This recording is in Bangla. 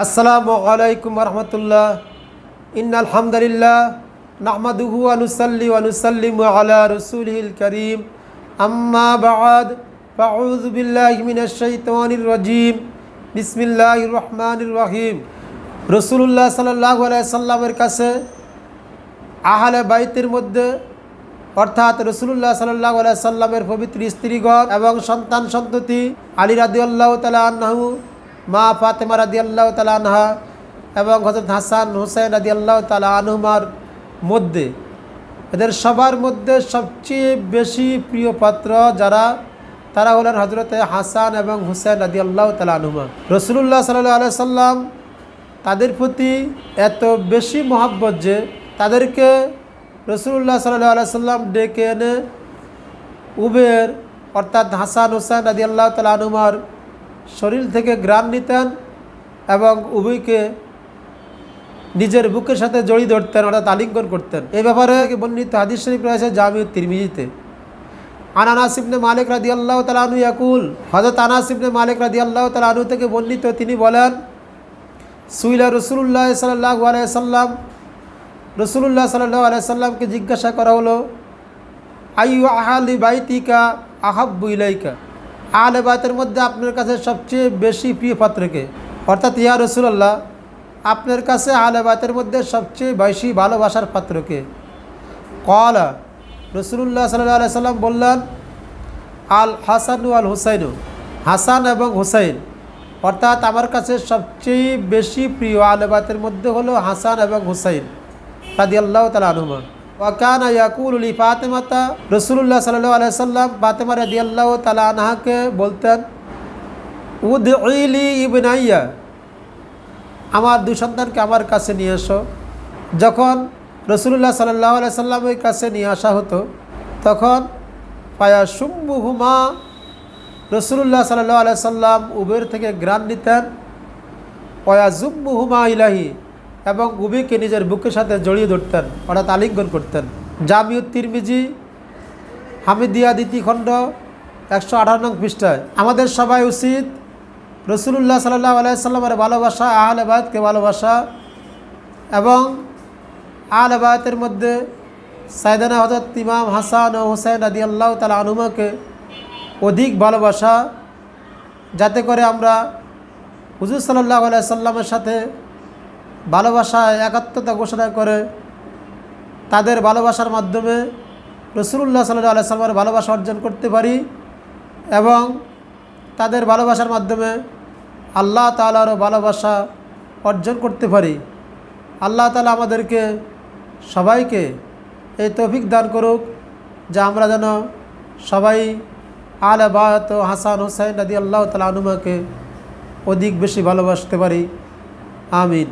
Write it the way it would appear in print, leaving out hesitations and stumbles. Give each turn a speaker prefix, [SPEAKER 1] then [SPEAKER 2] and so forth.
[SPEAKER 1] আসসালামু আলাইকুম রহমতুল্লাহ। ইন্নাল হামদুলিল্লাহ নাহমাদুহু ওয়া নুসাল্লি ওয়া নুসাল্লিমু আলা রাসূলিল কারীম। আম্মা বা'দ, ফাআউযু বিল্লাহি মিনাশ শাইতানির রাজীম। বিসমিল্লাহির রহমানির রহিম। রাসূলুল্লাহ সাল্লাল্লাহু আলাইহি সাল্লামের কাছে আহলে বাইতের মধ্যে অর্থাৎ রাসূলুল্লাহ সাল্লাল্লাহু আলাইহি সাল্লামের পবিত্র স্ত্রীগণ এবং সন্তান সন্ততি আলী রাদিয়াল্লাহু তাআলা আনহু, মা ফাতেমা রাদিয়াল্লাহু তাআলা আনহা এবং হযরত হাসান হুসাইন রাদিয়াল্লাহু তাআলা আনহুমার মধ্যে এদের সবার মধ্যে সবচেয়ে বেশি প্রিয় পাত্র যারা, তারা হলেন হযরতে হাসান এবং হুসাইন রাদিয়াল্লাহু তাআলা আনহুমা। রাসূলুল্লাহ সাল্লাল্লাহু আলাইহি সাল্লাম তাদের প্রতি এত বেশি মহব্বত যে তাদেরকে রাসূলুল্লাহ সাল্লাল্লাহু আলাইহি সাল্লাম ডেকে এনে উবের অর্থাৎ হাসান হুসাইন রাদিয়াল্লাহু তাআলা আনহুমার শরীর থেকে ঘ্রাণ নিতেন এবং উভয়কে নিজের বুকের সাথে জড়িয়ে ধরতেন অর্থাৎ আলিঙ্গন করতেন। এই ব্যাপারে বর্ণিত হাদিস শরীফ রয়েছে জামিউত তিরমিজিতে। আনাস ইবনে মালিক রাদিয়াল্লাহু তাআলা আনহু ইয়াকুল, হযরত আনাস ইবনে মালিক রাদিয়াল্লাহু তাআলা আনহু থেকে বর্ণিত, তিনি বলেন, সুইলা রাসূলুল্লাহ সাল্লাল্লাহু আলাইহি সাল্লাম, রাসূলুল্লাহ সাল্লাল্লাহু আলাইহি সাল্লামকে জিজ্ঞাসা করা হলো, আইয়ু আহলি বাইতিকা আহাব্বু ইলাইকা, আহলে বাইতের মধ্যে আপনার কাছে সবচেয়ে বেশি প্রিয় পাত্রকে, অর্থাৎ ইয়া রাসূলুল্লাহ আপনার কাছে আহলে বাইতের মধ্যে সবচেয়ে বেশি ভালোবাসার পাত্রকে। ক্বালা, রাসূলুল্লাহ সাল্লাল্লাহু আলাইহি সাল্লাম বললেন, আল হাসান ওয়াল হুসাইন, হাসান এবং হুসাইন, অর্থাৎ আমার কাছে সবচেয়ে বেশি প্রিয় আহলে বাইতের মধ্যে হলো হাসান এবং হুসাইন রাদিয়াল্লাহু তাআলা আনহুমা। ওয়া কানা ইয়াকুলু লি ফাতেমাতা, রাসূলুল্লাহ সাল্লাল্লাহু আলাইহি সাল্লাম ফাতেমা রাদিয়াল্লাহু তাআলা আনহাকে বলতেন, উদঈলি ইবনাইয়া, আমার দুই সন্তানকে আমার কাছে নিয়ে এসো। যখন রাসূলুল্লাহ সাল্লাল্লাহু আলাইহি সাল্লামের কাছে নিয়ে আসা হতো তখন ফায়াশুম্মুহুমা, রাসূলুল্লাহ সাল্লাল্লাহু আলাইহি সাল্লাম উবের থেকে ঘ্রাণ নিতেন, ওয়ায়াজুম্মুহুমা ইলাহি, এবং উবিকে নিজের বুকের সাথে জড়িয়ে ধরতেন অর্থাৎ আলিঙ্গন করতেন। জামিউত তিরমিজি হামিদিয়া দ্বিতীয় খণ্ড 118 নং পৃষ্ঠায়। আমাদের সবাই উচিত রাসূলুল্লাহ সাল্লাল্লাহু আলাইহি সাল্লামের ভালোবাসা, আহলে বাইতকে ভালোবাসা এবং আহলে বাইতের মধ্যে সাইয়েদানা হযরত ইমাম হাসান ও হুসাইন রাদিয়াল্লাহু তাআলা আনহুমাকে অধিক ভালোবাসা, যাতে করে আমরা হুজুর সাল্লাল্লাহু আলাইহি সাল্লামের সাথে ভালোবাসা একাত্মতা ঘোষণা করে তাদের ভালোবাসার মাধ্যমে রাসূলুল্লাহ সাল্লাল্লাহু আলাইহি সাল্লামের ভালোবাসা অর্জন করতে পারি এবং তাদের ভালোবাসার মাধ্যমে আল্লাহ তাআলারও ভালোবাসা অর্জন করতে পারি। আল্লাহ তাআলা আমাদেরকে সবাইকে এই তৌফিক দান করুক যে আমরা যেন সবাই আহলে বাইত ও হাসান হুসাইন রাদিয়াল্লাহু তাআলা আনহুমাকে অধিক বেশি ভালোবাসতে পারি। আমিন।